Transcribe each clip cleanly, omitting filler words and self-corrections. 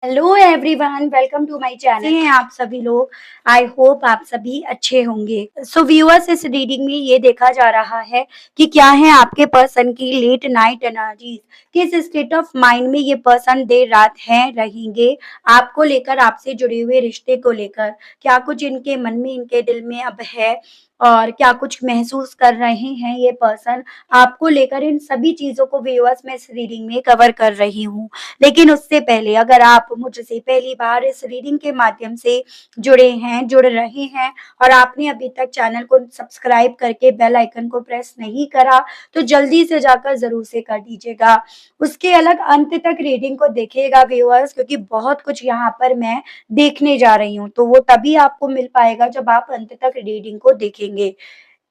Hello everyone, welcome to my channel. कैसे हैं आप सभी लोग? आई होप आप सभी अच्छे होंगे। सो व्यूअर्स, इस रीडिंग में ये देखा जा रहा है कि क्या है आपके पर्सन की लेट नाइट एनर्जीज, किस स्टेट ऑफ माइंड में ये पर्सन देर रात है रहेंगे आपको लेकर, आपसे जुड़े हुए रिश्ते को लेकर। क्या कुछ इनके मन में, इनके दिल में अब है और क्या कुछ महसूस कर रहे हैं ये पर्सन आपको लेकर, इन सभी चीजों को व्यूअर्स मैं इस रीडिंग में कवर कर रही हूँ। लेकिन उससे पहले अगर आप मुझसे पहली बार इस रीडिंग के माध्यम से जुड़ रहे हैं और आपने अभी तक चैनल को सब्सक्राइब करके बेल आइकन को प्रेस नहीं करा, तो जल्दी से जाकर जरूर से कर दीजिएगा। उसके अलग अंत तक रीडिंग को देखिएगा व्यूअर्स, क्योंकि बहुत कुछ यहाँ पर मैं देखने जा रही हूँ, तो वो तभी आपको मिल पाएगा जब आप अंत तक रीडिंग को देखेंगे।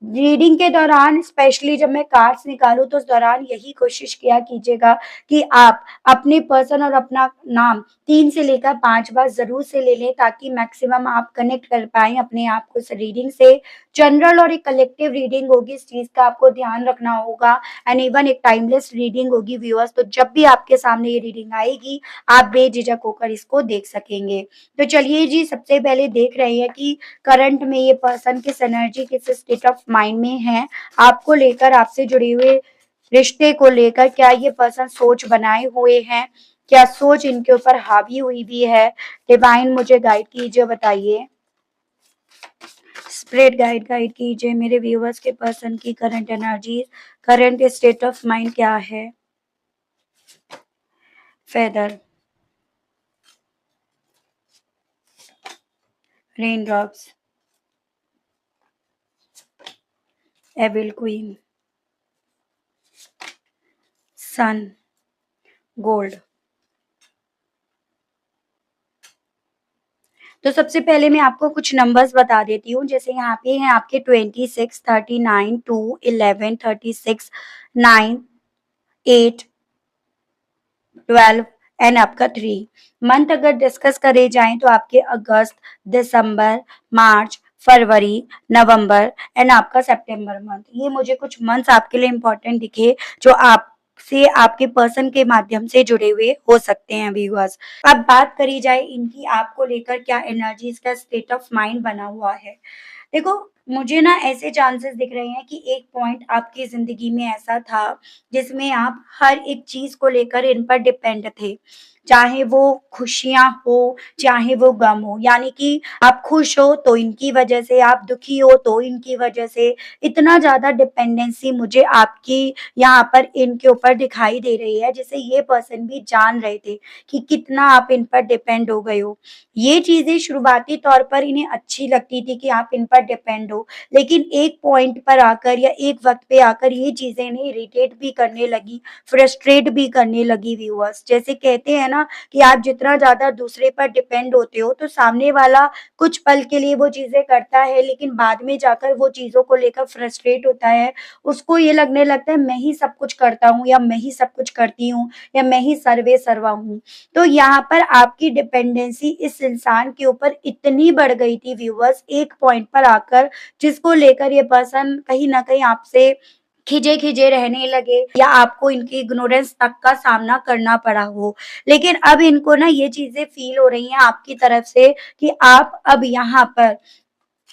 रीडिंग के दौरान स्पेशली जब मैं कार्ड्स निकालूं तो उस दौरान यही कोशिश किया कीजिएगा कि आप अपने पर्सन और अपना नाम 3 से लेकर 5 बार ज़रूर से ले लें, ताकि मैक्सिमम आप कनेक्ट कर पाएँ अपने आप को इस रीडिंग से। जनरल और एक कलेक्टिव रीडिंग होगी, इस चीज़ का आपको ध्यान रखना होगा। एंड इवन एक टाइमलेस रीडिंग होगी व्यूअर्स, तो जब भी आपके सामने ये रीडिंग आएगी, आप बेझिझक होकर इसको देख सकेंगे। तो चलिए जी, सबसे पहले देख रहे हैं कि करंट में ये पर्सन किस एनर्जी, किस स्टेट ऑफ माइंड में है आपको लेकर, आपसे जुड़े हुए रिश्ते को लेकर। क्या ये पर्सन सोच बनाए हुए हैं? क्या सोच इनके ऊपर हावी हुई भी है? डिवाइन मुझे गाइड कीजिए, बताइए। स्पिरिट गाइड गाइड कीजिए मेरे व्यूवर्स के पर्सन की current energy, current state of mind क्या है? Feather, rain drops, evil queen, sun, gold. तो सबसे पहले मैं आपको कुछ नंबर्स बता देती हूँ। जैसे यहाँ पे हैं आपके 26, 39, 2, 11, 36, 9, 8, 12 एंड आपका 3। मंथ अगर डिस्कस करे जाएं तो आपके अगस्त, दिसंबर, मार्च, फरवरी, नवंबर एंड आपका सितंबर मंथ। ये मुझे कुछ मंथ्स आपके लिए इंपॉर्टेंट दिखे जो आप से आपके पर्सन के माध्यम से जुड़े हुए हो सकते हैं व्यूअर्स। अब बात करी जाए इनकी आपको लेकर क्या एनर्जीज का स्टेट ऑफ माइंड बना हुआ है। देखो, मुझे ना ऐसे चांसेस दिख रहे हैं कि एक पॉइंट आपकी जिंदगी में ऐसा था जिसमें आप हर एक चीज को लेकर इन पर डिपेंड थे, चाहे वो खुशियां हो चाहे वो गम हो। यानी कि आप खुश हो तो इनकी वजह से, आप दुखी हो तो इनकी वजह से। इतना ज्यादा डिपेंडेंसी मुझे आपकी यहाँ पर इनके ऊपर दिखाई दे रही है, जिसे ये पर्सन भी जान रहे थे कि कितना आप इन पर डिपेंड हो गए हो। ये चीजें शुरुआती तौर पर इन्हें अच्छी लगती थी कि आप इन पर डिपेंड हो, लेकिन एक पॉइंट पर आकर या एक वक्त पे आकर ये चीजें इन्हें इरिटेट भी करने लगी, फ्रस्ट्रेट भी करने लगी व्यूअर्स। जैसे कहते हैं ना कि आप जितना ज्यादा दूसरे पर डिपेंड होते हो तो सामने वाला कुछ पल के लिए वो चीजें करता है, लेकिन बाद में जाकर वो चीजों को लेकर फ्रस्ट्रेट होता है। उसको ये लगने लगता है मैं ही सब कुछ करता हूँ या मैं ही सब कुछ करती हूँ या मैं ही सर्वे सर्वा हूँ। तो यहाँ पर आपकी डिपेंडेंसी इस इंसान के ऊपर इतनी बढ़ गई थी व्यूअर्स एक पॉइंट पर आकर, जिसको लेकर ये पर्सन कहीं ना कहीं आपसे खिजे खिजे रहने लगे या आपको इनकी इग्नोरेंस तक का सामना करना पड़ा हो। लेकिन अब इनको ना ये चीजें फील हो रही हैं आपकी तरफ से कि आप अब यहाँ पर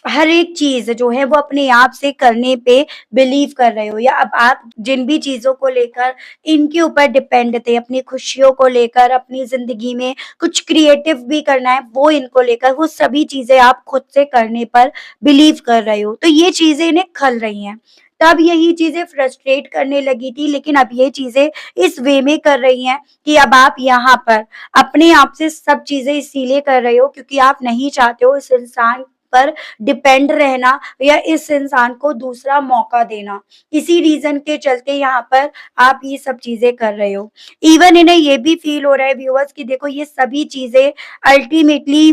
हर एक चीज जो है वो अपने आप से करने पे बिलीव कर रहे हो, या अब आप जिन भी चीजों को लेकर इनके ऊपर डिपेंड थे, अपनी खुशियों को लेकर, अपनी जिंदगी में कुछ क्रिएटिव भी करना है वो इनको लेकर, वो सभी चीजें आप खुद से करने पर बिलीव कर रहे हो। तो ये चीजें इन्हें खल रही हैं। तब यही चीजें फ्रस्ट्रेट करने लगी थी, लेकिन अब ये चीजें इस वे में कर रही हैं कि अब आप यहाँ पर अपने आप से सब चीजें इसीलिए कर रहे हो क्योंकि आप नहीं चाहते हो इस इंसान पर डिपेंड रहना या इस इंसान को दूसरा मौका देना। इसी रीजन के चलते यहाँ पर आप ये सब चीजें कर रहे हो। इवन इन्हें ये भी फील हो रहा है व्यूअर्स कि देखो, ये सभी चीजें अल्टीमेटली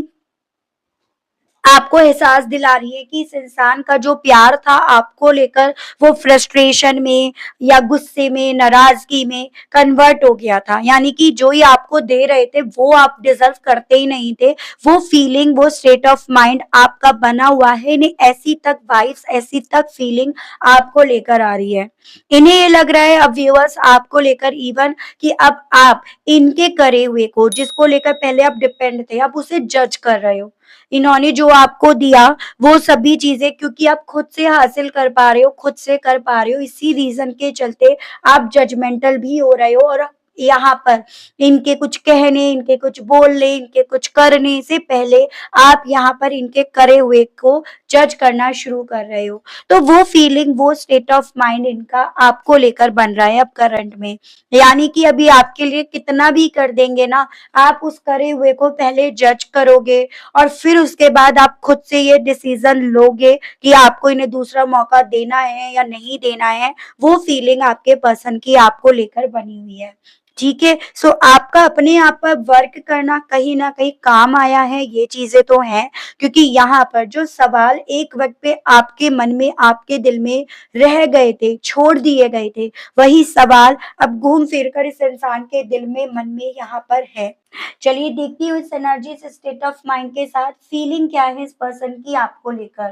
आपको एहसास दिला रही है कि इस इंसान का जो प्यार था आपको लेकर वो फ्रस्ट्रेशन में या गुस्से में, नाराजगी में कन्वर्ट हो गया था। यानी कि जो ये आपको दे रहे थे वो आप डिजर्व करते ही नहीं थे। वो फीलिंग, वो स्टेट ऑफ माइंड आपका बना हुआ है। इन्हें ऐसी तक वाइब्स, ऐसी तक फीलिंग आपको लेकर आ रही है। इन्हें ये लग रहा है अब व्यूअर्स आपको लेकर इवन कि अब आप इनके करे हुए को, जिसको लेकर पहले आप डिपेंड थे, अब उसे जज कर रहे हो। इन्होंने जो आपको दिया वो सभी चीजें क्योंकि आप खुद से हासिल कर पा रहे हो, खुद से कर पा रहे हो, इसी रीजन के चलते आप जजमेंटल भी हो रहे हो। और यहाँ पर इनके कुछ कहने, इनके कुछ बोलने, इनके कुछ करने से पहले आप यहाँ पर इनके करे हुए को जज करना शुरू कर रहे हो। तो वो फीलिंग, वो स्टेट ऑफ माइंड इनका आपको लेकर बन रहा है अब करंट में। यानी कि अभी आपके लिए कितना भी कर देंगे ना, आप उस करे हुए को पहले जज करोगे और फिर उसके बाद आप खुद से ये डिसीजन लोगे कि आपको इन्हें दूसरा मौका देना है या नहीं देना है। वो फीलिंग आपके पर्सन की आपको लेकर बनी हुई है। ठीक है, सो आपका अपने आप पर वर्क करना कहीं ना कहीं काम आया है, ये चीजें तो हैं। क्योंकि यहाँ पर जो सवाल एक वक्त पे आपके मन में, आपके दिल में रह गए थे, छोड़ दिए गए थे, वही सवाल अब घूम फिर कर इस इंसान के दिल में, मन में यहाँ पर है। चलिए देखती हूँ इस एनर्जी, इस स्टेट ऑफ माइंड के साथ फीलिंग क्या है इस पर्सन की आपको लेकर।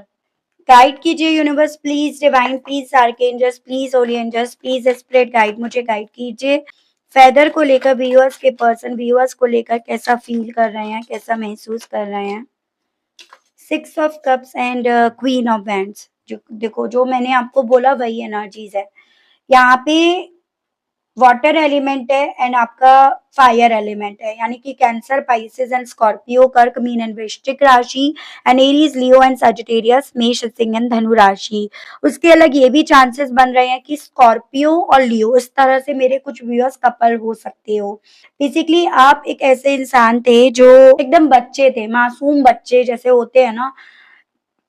गाइड कीजिए universe please, divine please, archangels please, holy angels please, spirit guide, मुझे गाइड कीजिए। फेदर को लेकर व्यूअर्स के पर्सन, व्यूअर्स को लेकर कैसा फील कर रहे हैं, कैसा महसूस कर रहे हैं। 6 of cups and queen of wands. जो देखो, जो मैंने आपको बोला वही एनर्जीज है। यहाँ पे वाटर एलिमेंट है एंड आपका फायर एलिमेंट है। यानी कि कैंसर, पाइसेस एंड स्कॉर्पियो, कर्क, मीन एंड वृश्चिक राशि, and Aries, Leo and Sagittarius, मेष, सिंह एंड धनु राशि। उसके अलग ये भी चांसेस बन रहे हैं कि स्कॉर्पियो और लियो, इस तरह से मेरे कुछ व्यूअर्स कपल हो सकते हो। बेसिकली आप एक ऐसे इंसान थे जो एकदम बच्चे थे, मासूम बच्चे जैसे होते हैं ना,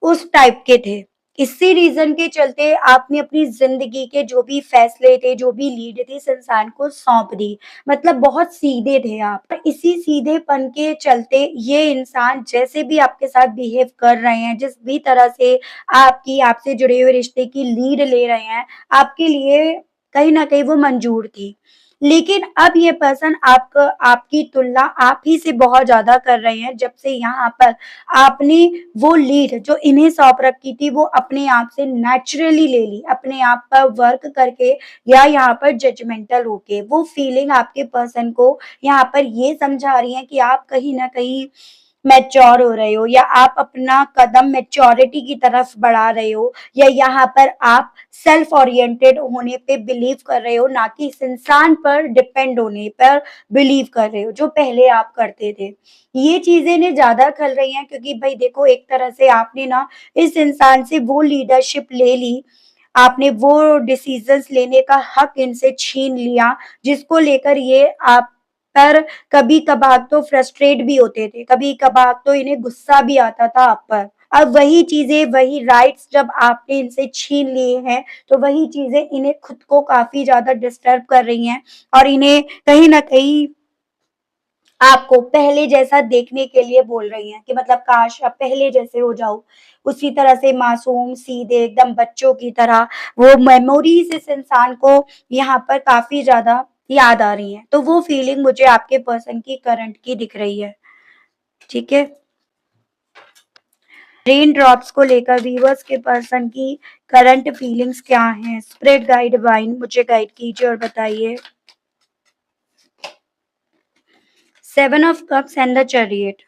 उस टाइप के थे। इसी रीजन के चलते आपने अपनी जिंदगी के जो भी फैसले थे, जो भी लीड थी, इस इंसान को सौंप दी। मतलब बहुत सीधे थे आप। इसी सीधेपन के चलते ये इंसान जैसे भी आपके साथ बिहेव कर रहे हैं, जिस भी तरह से आपकी, आपसे जुड़े हुए रिश्ते की लीड ले रहे हैं, आपके लिए कहीं ना कहीं वो मंजूर थी। लेकिन अब ये पर्सन आपकी तुलना आप ही से बहुत ज्यादा कर रहे हैं, जब से यहाँ पर आपने वो लीड जो इन्हें सौंप रखी थी वो अपने आप से नेचुरली ले ली, अपने आप पर वर्क करके या यहाँ पर जजमेंटल होके। वो फीलिंग आपके पर्सन को यहाँ पर ये समझा रही है कि आप कहीं ना कहीं मैच्योर हो रहे हो, या आप अपना कदम मैच्योरिटी की तरफ बढ़ा रहे हो, या यहाँ पर आप सेल्फ ओरिएंटेड होने पे बिलीव कर रहे हो, ना कि इस इंसान पर डिपेंड होने पर बिलीव कर रहे हो जो पहले आप करते थे। ये चीजें ने ज्यादा खल रही हैं क्योंकि भाई देखो, एक तरह से आपने ना इस इंसान से वो लीडरशिप ले ली, आपने वो डिसीजंस लेने का हक इनसे छीन लिया, जिसको लेकर ये आप पर कभी कभार तो फ्रस्ट्रेट भी होते थे, कभी कभार तो इन्हें गुस्सा भी आता था आप पर। अब वही चीजें, वही राइट्स जब आपने इनसे छीन लिए हैं, तो वही चीजें इन्हें खुद को काफी ज्यादा डिस्टर्ब कर रही हैं और इन्हें कहीं ना कहीं आपको पहले जैसा देखने के लिए बोल रही हैं कि मतलब काश आप पहले जैसे हो जाओ, उसी तरह से मासूम, सीधे, एकदम बच्चों की तरह। वो मेमोरीज इस इंसान को यहाँ पर काफी ज्यादा याद आ रही हैं। तो वो फीलिंग मुझे आपके पर्सन की करंट की दिख रही है। ठीक है, रेन ड्रॉप्स को लेकर व्यूअर्स के पर्सन की करंट फीलिंग्स क्या हैं। स्प्रेड गाइड डिवाइन, मुझे गाइड कीजिए और बताइए। 7 of cups and the chariot.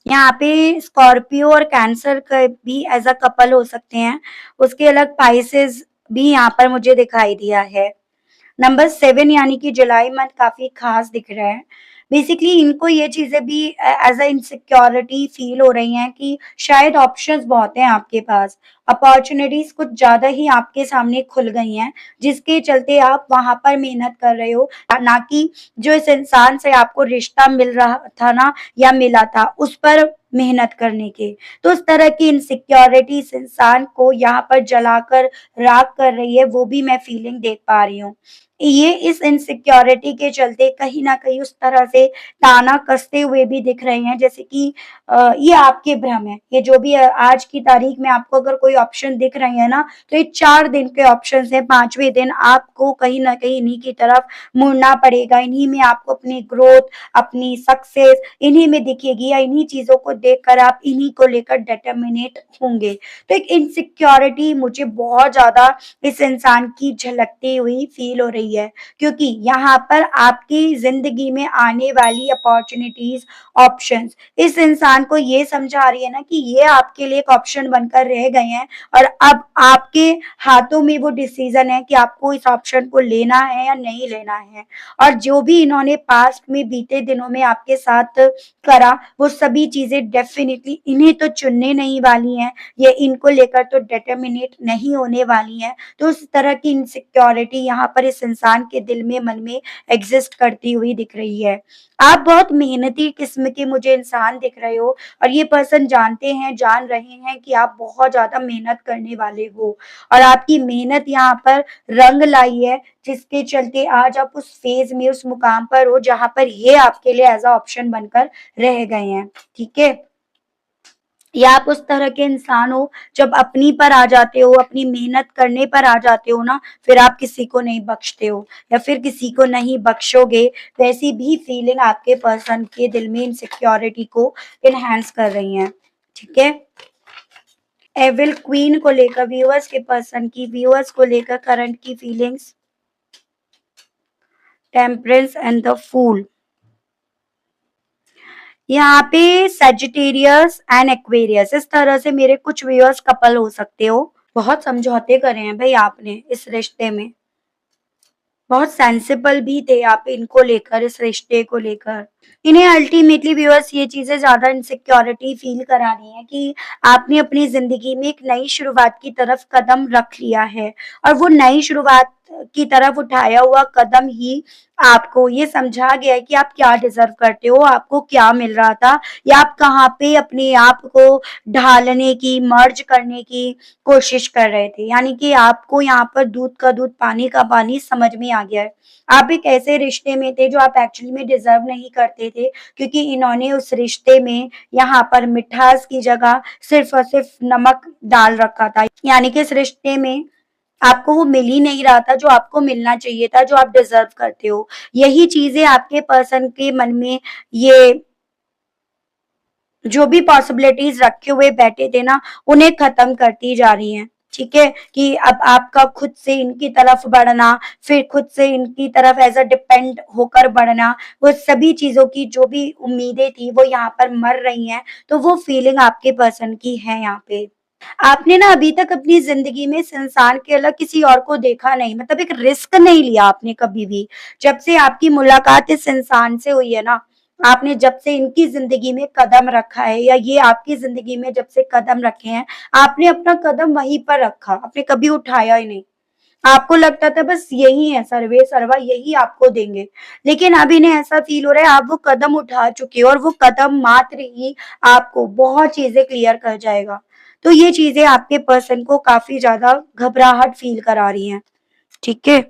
यहाँ पे स्कॉर्पियो और कैंसर का भी एज अ कपल हो सकते हैं। उसके अलग पाइसेस भी यहाँ पर मुझे दिखाई दिया है। नंबर 7 यानी कि जुलाई मंथ काफी खास दिख रहा है। बेसिकली इनको ये चीजें भी एज अ इनसिक्योरिटी फील हो रही हैं कि शायद ऑप्शंस बहुत हैं आपके पास, अपॉर्चुनिटीज कुछ ज्यादा ही आपके सामने खुल गई हैं, जिसके चलते आप वहां पर मेहनत कर रहे हो, ना कि जो इस इंसान से आपको रिश्ता मिल रहा था ना या मिला था उस पर मेहनत करने के। तो उस तरह की इनसिक्योरिटी इस इंसान को यहाँ पर जलाकर राख कर रही है, वो भी मैं फीलिंग देख पा रही हूँ। ये इस इनसिक्योरिटी के चलते कहीं न कहीं उस तरह से ताना कसते हुए भी दिख रहे हैं, जैसे कि ये आपके भ्रम है। ये जो भी आज की तारीख में आपको अगर कोई ऑप्शन दिख रहे हैं ना, तो ये 4 दिन के ऑप्शंस हैं, 5वें दिन आपको कहीं न कहीं इन्हीं की तरफ मुड़ना पड़ेगा। इन्हीं में आपको अपनी ग्रोथ, अपनी सक्सेस इन्हीं में दिखेगी, या इन्हीं चीज़ों को देखकर आप इन्हीं को लेकर डिटर्मिनेट होंगे। तो एक इनसिक्योरिटी मुझे बहुत ज़्यादा इस इंसान की झलकती हुई फील हो रही है, क्योंकि यहाँ पर आपकी ज़िंदगी में आने वाली अपॉर्च्युनिटीज़, ऑप्शंस इस इंसान को ये समझा रही है ना कि ये आपके लिए एक ऑप्शन बनकर रह गए हैं, और अब आपके हाथों में वो डिसीज़न है कि आपको इस ऑप्शन को लेना है या नहीं लेना है। और जो भी इन्होंने पास्ट में बीते दिनों में आपके साथ करा, वो सभी चीज़ें डेफ़िनिटली इन्हें तो चुनने नहीं वाली हैं, ये इनको लेकर तो डिटर्मिनेट नहीं होने वाली हैं। तो उस तरह की इनसिक्योरिटी यहाँ पर इस इंसान के दिल में, मन में एग्ज़िस्ट करती हुई दिख रही है। आप बहुत मेहनती किस्म के मुझे इंसान दिख रहे हो, और ये पर्सन जान रहे हैं कि आप बहुत ज़्यादा मेहनत करने वाले हो, और आपकी मेहनत यहाँ पर रंग लाई है, जिसके चलते आज आप उस फ़ेज़ में, उस मुकाम पर हो जहाँ पर ये आपके लिए एज़ अ ऑप्शन बनकर रह गए हैं। ठीक है? या आप उस तरह के इंसान हो, जब अपनी पर आ जाते हो, अपनी मेहनत करने पर आ जाते हो ना, फिर आप किसी को नहीं बख्शते हो, या फिर किसी को नहीं बख्शोगे। वैसी भी फीलिंग आपके पर्सन के दिल में इनसिक्योरिटी को एनहांस कर रही हैं। ठीक है? एविल क्वीन को लेकर व्यूअर्स को लेकर करंट की feelings, temperance and the fool. यहाँ पे सजिटेरियस एंड एक्वेरियस, इस तरह से मेरे कुछ व्यूअर्स कपल हो सकते हो। बहुत समझौते करे हैं भाई आपने इस रिश्ते में, बहुत सेंसिबल भी थे आप इनको लेकर, इस रिश्ते को लेकर। इन्हें अल्टीमेटली व्यूअर्स ये चीज़ें ज़्यादा इनसिक्योरिटी फ़ील करा रही हैं कि आपने अपनी ज़िंदगी में एक नई शुरुआत की तरफ कदम रख लिया है, और वो नई शुरुआत की तरफ उठाया हुआ कदम ही आपको ये समझा गया है कि आप क्या डिज़र्व करते हो, आपको क्या मिल रहा था, या आप कहाँ पे अपने आप को ढालने की, मर्ज करने की कोशिश कर रहे थे। यानी कि आपको यहाँ पर दूध का दूध, पानी का पानी समझ में आ गया है। आप एक ऐसे रिश्ते में थे जो आप एक्चुअली में डिज़र्व नहीं करते थे, क्योंकि इन्होंने उस रिश्ते में यहाँ पर मिठास की जगह सिर्फ़ और सिर्फ़ नमक डाल रखा था। यानी कि इस रिश्ते में आपको वो मिल ही नहीं रहा था जो आपको मिलना चाहिए था, जो आप डिज़र्व करते हो। यही चीज़ें आपके पर्सन के मन में, ये जो भी पॉसिबिलिटीज़ रखे हुए बैठे थे ना, उन्हें ख़त्म करती जा रही हैं। ठीक है? कि अब आपका खुद से इनकी तरफ बढ़ना, फिर खुद से इनकी तरफ एज़ अ डिपेंड होकर बढ़ना, वो सभी चीज़ों की जो भी उम्मीदें थी, वो यहाँ पर मर रही हैं। तो वो फीलिंग आपके पर्सन की है यहाँ पे। आपने ना अभी तक अपनी ज़िंदगी में इस इंसान के अलावा किसी और को देखा नहीं, मतलब एक रिस्क नहीं लिया आपने कभी भी। जब से आपकी मुलाकात इस इंसान से हुई है ना, आपने जब से इनकी ज़िंदगी में कदम रखा है, या ये आपकी ज़िंदगी में जब से कदम रखे हैं, आपने अपना कदम वहीं पर रखा, आपने कभी उठाया ही नहीं। आपको लगता था बस यही है, सर्वे सर्वा यही आपको देंगे। लेकिन अब इन्हें ऐसा फ़ील हो रहा है आप वो कदम उठा चुके हो, और वो कदम मात्र ही आपको बहुत चीज़ें क्लियर कर जाएगा। तो ये चीज़ें आपके पर्सन को काफ़ी ज़्यादा घबराहट फ़ील करा रही हैं। ठीक है?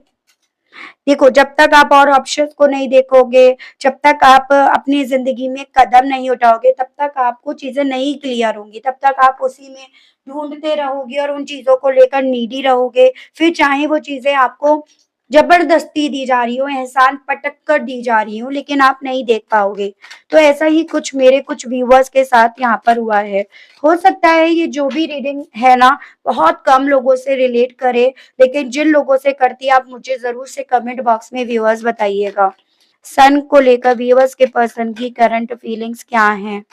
देखो, जब तक आप और ऑप्शंस को नहीं देखोगे, जब तक आप अपनी ज़िंदगी में कदम नहीं उठाओगे, तब तक आपको चीज़ें नहीं क्लियर होंगी, तब तक आप उसी में ढूँढते रहोगे और उन चीज़ों को लेकर नीडी रहोगे। फिर चाहे वो चीज़ें आपको ज़बरदस्ती दी जा रही हो, एहसान पटक कर दी जा रही हो, लेकिन आप नहीं देख पाओगे। तो ऐसा ही कुछ मेरे कुछ व्यूअर्स के साथ यहाँ पर हुआ है। हो सकता है ये जो भी रीडिंग है ना, बहुत कम लोगों से रिलेट करे, लेकिन जिन लोगों से करती है आप मुझे ज़रूर से कमेंट बॉक्स में व्यूअर्स बताइएगा। सन को लेकर व्यूअर्स के पर्सन की करंट फीलिंग्स क्या हैं?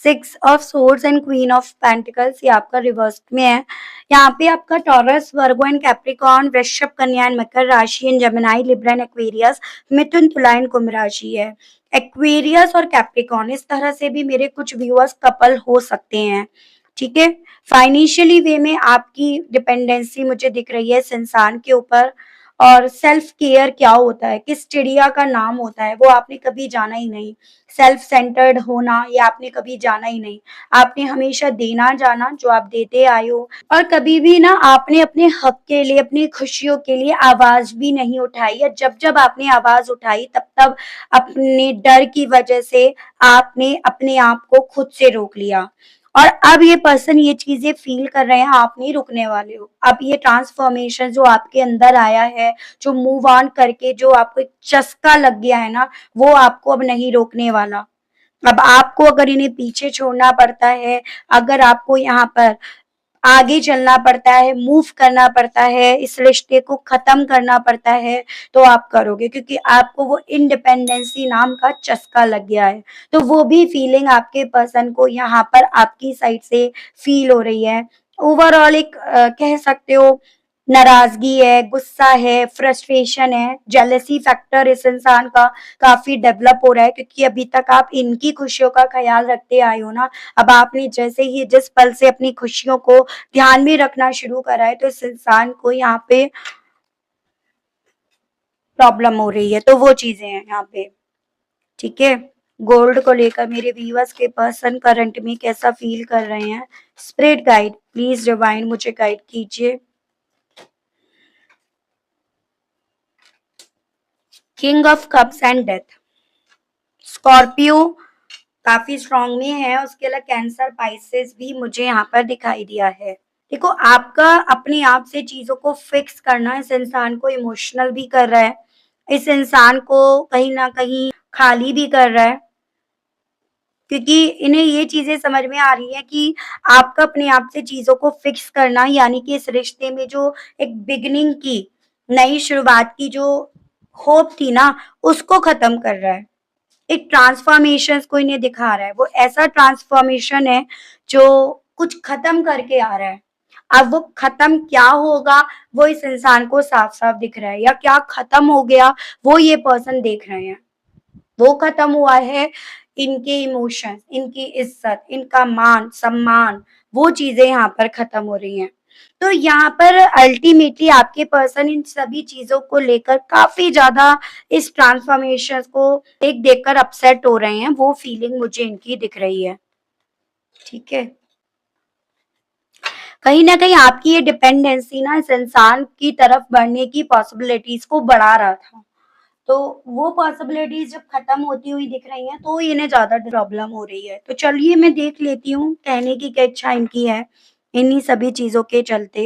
6 of swords and queen of pentacles, ये आपका रिवर्स में है। यहाँ पे आपका टॉरस, वर्गो एंड कैप्रिकॉर्न, वृषभ, कन्या एंड मकर राशि and Gemini, Libra and Aquarius, मिथुन, तुला एंड कुंभ राशि है। एक्वेरियस और कैप्रिकॉर्न, इस तरह से भी मेरे कुछ व्यूअर्स कपल हो सकते हैं। ठीक है? फाइनेंशियली वे में आपकी डिपेंडेंसी मुझे दिख रही है इस इंसान के ऊपर, और सेल्फ केयर क्या होता है, किस चिड़िया का नाम होता है, वो आपने कभी जाना ही नहीं। सेल्फ सेंटर्ड होना ये आपने कभी जाना ही नहीं। आपने हमेशा देना जाना जो आप देते आए हो, और कभी भी ना आपने अपने हक के लिए, अपनी खुशियों के लिए आवाज भी नहीं उठाई, या जब जब आपने आवाज उठाई तब तब अपने डर की वजह से आपने अपने आप को खुद से रोक लिया। और अब ये पर्सन ये चीजें फील कर रहे हैं, आप नहीं रुकने वाले हो। अब ये ट्रांसफॉर्मेशन जो आपके अंदर आया है, जो मूव ऑन करके जो आपको एक चस्का लग गया है ना, वो आपको अब नहीं रोकने वाला। अब आपको अगर इन्हें पीछे छोड़ना पड़ता है, अगर आपको यहाँ पर आगे चलना पड़ता है, मूव करना पड़ता है, इस रिश्ते को खत्म करना पड़ता है, तो आप करोगे, क्योंकि आपको वो इंडिपेंडेंसी नाम का चस्का लग गया है। तो वो भी फीलिंग आपके पर्सन को यहाँ पर आपकी साइड से फील हो रही है। ओवरऑल एक कह सकते हो नाराजगी है, गुस्सा है, फ्रस्ट्रेशन है, जेलसी फैक्टर इस इंसान का काफी डेवलप हो रहा है, क्योंकि अभी तक आप इनकी खुशियों का ख्याल रखते आए हो ना। अब आपने जैसे ही जिस पल से अपनी खुशियों को ध्यान में रखना शुरू करा है, तो इस इंसान को यहाँ पे प्रॉब्लम हो रही है, तो वो चीजें हैं यहाँ पे। ठीक है, गोल्ड को लेकर मेरे व्यूअर्स के पर्सन करंट में कैसा फील कर रहे हैं। स्पिरिट गाइड प्लीज डिवाइन मुझे गाइड कीजिए। King of cups and death, Scorpio काफी स्ट्रांग में है, उसके अलावा कैंसर, पाइसेस भी मुझे यहाँ पर दिखाई दिया है। देखो, आपका अपने आप से चीजों को फिक्स करना इस इंसान को इमोशनल भी कर रहा है, इस इंसान को कहीं ना कहीं खाली भी कर रहा है, क्योंकि इन्हें ये चीजें समझ में आ रही है कि आपका अपने आप से चीजों को फिक्स करना, यानी कि इस रिश्ते में जो एक बिगिनिंग की, नई शुरुआत की जो होप थी ना, उसको खत्म कर रहा है। एक ट्रांसफॉर्मेशन को इन्हें दिखा रहा है, वो ऐसा ट्रांसफॉर्मेशन है जो कुछ खत्म करके आ रहा है। अब वो खत्म क्या होगा, वो इस इंसान को साफ साफ दिख रहा है, या क्या खत्म हो गया वो ये पर्सन देख रहे हैं। वो खत्म हुआ है इनके इमोशंस, इनकी इज्जत, इनका मान सम्मान, वो चीजें यहाँ पर खत्म हो रही हैं। तो यहाँ पर अल्टीमेटली आपके पर्सन इन सभी चीजों को लेकर काफी ज्यादा इस ट्रांसफॉर्मेशन को देखकर अपसेट हो रहे हैं, वो फीलिंग मुझे इनकी दिख रही है। ठीक है, कहीं ना कहीं आपकी ये डिपेंडेंसी ना इस इंसान की तरफ बढ़ने की पॉसिबिलिटीज को बढ़ा रहा था, तो वो पॉसिबिलिटीज जब खत्म होती हुई दिख रही हैं, तो इन्हें ज्यादा प्रॉब्लम हो रही है। तो चलिए मैं देख लेती हूँ कहने की क्या इच्छा इनकी है इन्हीं सभी चीजों के चलते।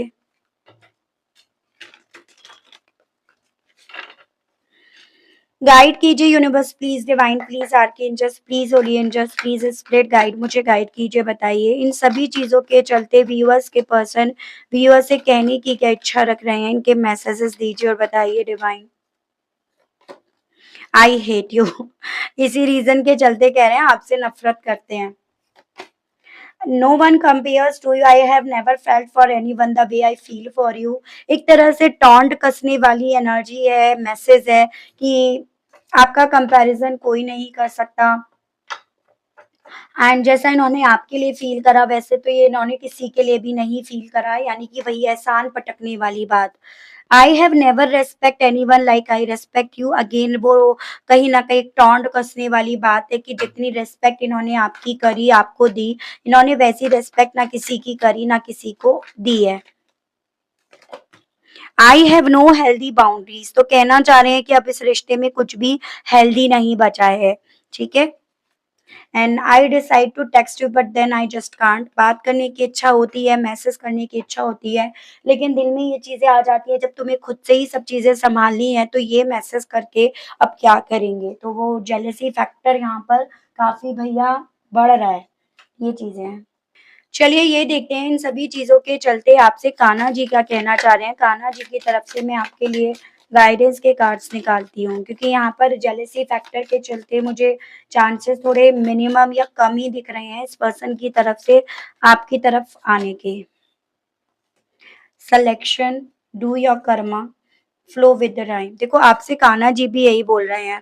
गाइड कीजिए universe please, divine please, archangels please, holy angels please, spirit guide मुझे गाइड कीजिए, बताइए इन सभी चीजों के चलते व्यूअर्स के पर्सन व्यूअर्स से कहने की क्या इच्छा रख रहे हैं, इनके मैसेजेस दीजिए और बताइए डिवाइन। आई हेट यू इसी रीजन के चलते कह रहे हैं आपसे नफरत करते हैं। No one compares to you, I have never felt for anyone the way I feel for you. एक तरह से टॉन्ट कसने वाली एनर्जी है, मैसेज है कि आपका कंपैरिजन कोई नहीं कर सकता। एंड जैसा इन्होंने आपके लिए फील करा, वैसे तो ये इन्होंने किसी के लिए भी नहीं फील करा, यानी कि वही एहसान पटकने वाली बात। आई have never respect any one like I respect you, again वो कहीं ना कहीं टॉन्ट कसने वाली बात है कि जितनी रेस्पेक्ट इन्होंने आपकी करी, आपको दी, इन्होंने वैसी रेस्पेक्ट ना किसी की करी ना किसी को दी है। I have no healthy boundaries, तो कहना चाह रहे हैं कि अब इस रिश्ते में कुछ भी हेल्दी नहीं बचा है। ठीक है, and I decide to text you but then I just can't, बात करने की इच्छा होती है, मैसेज करने की इच्छा होती है, लेकिन दिल में ये चीजें आ जाती है, जब तुम्हें खुद से ही सब चीजें संभालनी है तो ये मैसेज करके अब क्या करेंगे। तो वो जेलसी फैक्टर यहाँ पर काफी भैया बढ़ रहा है, ये चीजें हैं। चलिए ये देखते हैं इन सभी चीजों के चलते आपसे कान्हा जी क्या कहना चाह रहे हैं। कान्हा जी की तरफ से मैं आपके लिए गाइडेंस के कार्ड्स निकालती हूँ, क्योंकि यहाँ पर जेलेसी फैक्टर के चलते मुझे चांसेस थोड़े मिनिमम या कम ही दिख रहे हैं इस पर्सन की तरफ से आपकी तरफ आने के। Selection, do your Karma, flow with the rhyme. देखो, आपसे कान्हा जी भी यही बोल रहे हैं,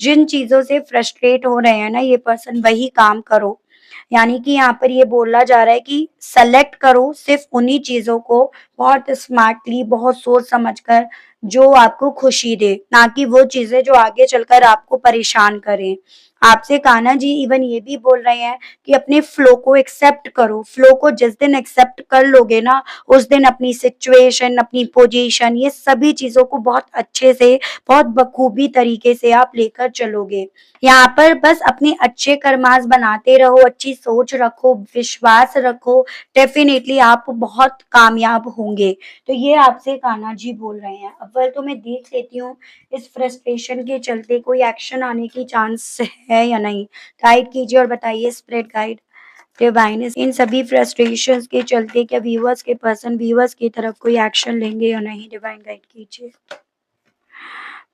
जिन चीजों से फ्रस्ट्रेट हो रहे हैं ना ये पर्सन, वही काम करो। यानी कि यहाँ पर ये बोला जा रहा है कि सेलेक्ट करो सिर्फ उन्हीं चीजों को, बहुत स्मार्टली, बहुत सोच समझकर जो आपको खुशी दे, ना कि वो चीज़ें जो आगे चलकर आपको परेशान करें। आपसे कान्हा जी इवन ये भी बोल रहे हैं कि अपने फ्लो को एक्सेप्ट करो। फ्लो को जिस दिन एक्सेप्ट कर लोगे ना, उस दिन अपनी सिचुएशन, अपनी पोजीशन, ये सभी चीज़ों को बहुत अच्छे से, बहुत बखूबी तरीके से आप लेकर चलोगे। यहाँ पर बस अपने अच्छे कर्मास बनाते रहो, अच्छी सोच रखो, विश्वास रखो, डेफ़िनेटली आप बहुत कामयाब होंगे। तो ये आपसे कान्हा जी बोल रहे हैं। अव्वल तो मैं देख लेती हूँ इस फ्रस्ट्रेशन के चलते कोई एक्शन आने की चांस है या नहीं? गाइड कीजिए और बताइए स्प्रेड गाइड डिवाइन इन सभी फ्रस्ट्रेशंस के चलते क्या व्यूअर्स की तरफ कोई एक्शन लेंगे या नहीं? डिवाइन गाइड कीजिए।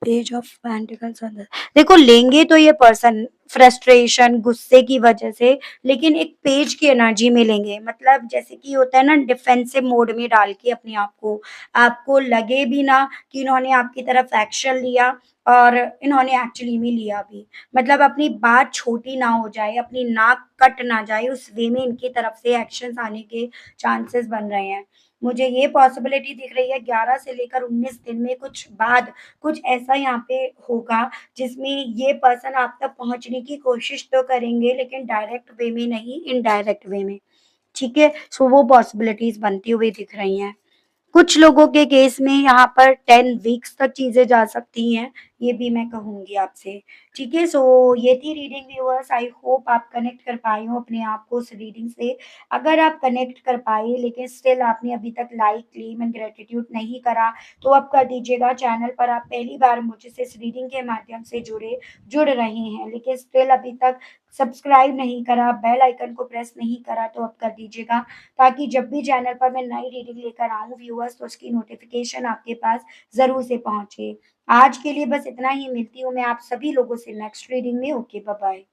पेज ऑफ पेंटिकल्स अंदर देखो लेंगे तो ये पर्सन फ्रस्ट्रेशन गुस्से की वजह से, लेकिन एक पेज की एनर्जी में लेंगे, मतलब जैसे कि होता है ना डिफेंसिव मोड में डाल के अपने आप को, आपको लगे भी ना कि इन्होंने आपकी तरफ एक्शन लिया और इन्होंने एक्चुअली में लिया भी, मतलब अपनी बात छोटी ना हो जाए, अपनी नाक कट ना जाए, उस वे में इनकी तरफ से एक्शंस आने के चांसेस बन रहे हैं। मुझे ये पॉसिबिलिटी दिख रही है 11 से लेकर 19 दिन में कुछ बाद कुछ ऐसा यहाँ पे होगा जिसमें ये पर्सन आप तक पहुँचने की कोशिश तो करेंगे, लेकिन डायरेक्ट वे में नहीं, इनडायरेक्ट वे में, ठीक है? सो वो पॉसिबिलिटीज़ बनती हुई दिख रही हैं। कुछ लोगों के केस में यहाँ पर 10 वीक्स तक चीज़ें जा सकती हैं, ये भी मैं कहूँगी आपसे। ठीक है? सो ये थी रीडिंग व्यूअर्स, आई होप आप कनेक्ट कर पाए हो अपने आप को उस रीडिंग से। अगर आप कनेक्ट कर पाए लेकिन स्टिल आपने अभी तक लाइक, क्लेम एंड ग्रैटिट्यूड नहीं करा, तो अब कर दीजिएगा। चैनल पर आप पहली बार मुझसे इस रीडिंग के माध्यम से जुड़ रहे हैं, लेकिन स्टिल अभी तक सब्सक्राइब नहीं करा, बेल आइकन को प्रेस नहीं करा, तो अब कर दीजिएगा, ताकि जब भी चैनल पर मैं नई रीडिंग लेकर आऊँ व्यूअर्स, तो उसकी नोटिफ़िकेशन आपके पास ज़रूर से पहुँचे। आज के लिए बस इतना ही, मिलती हूँ मैं आप सभी लोगों से नेक्स्ट रीडिंग में। Okay, bye bye.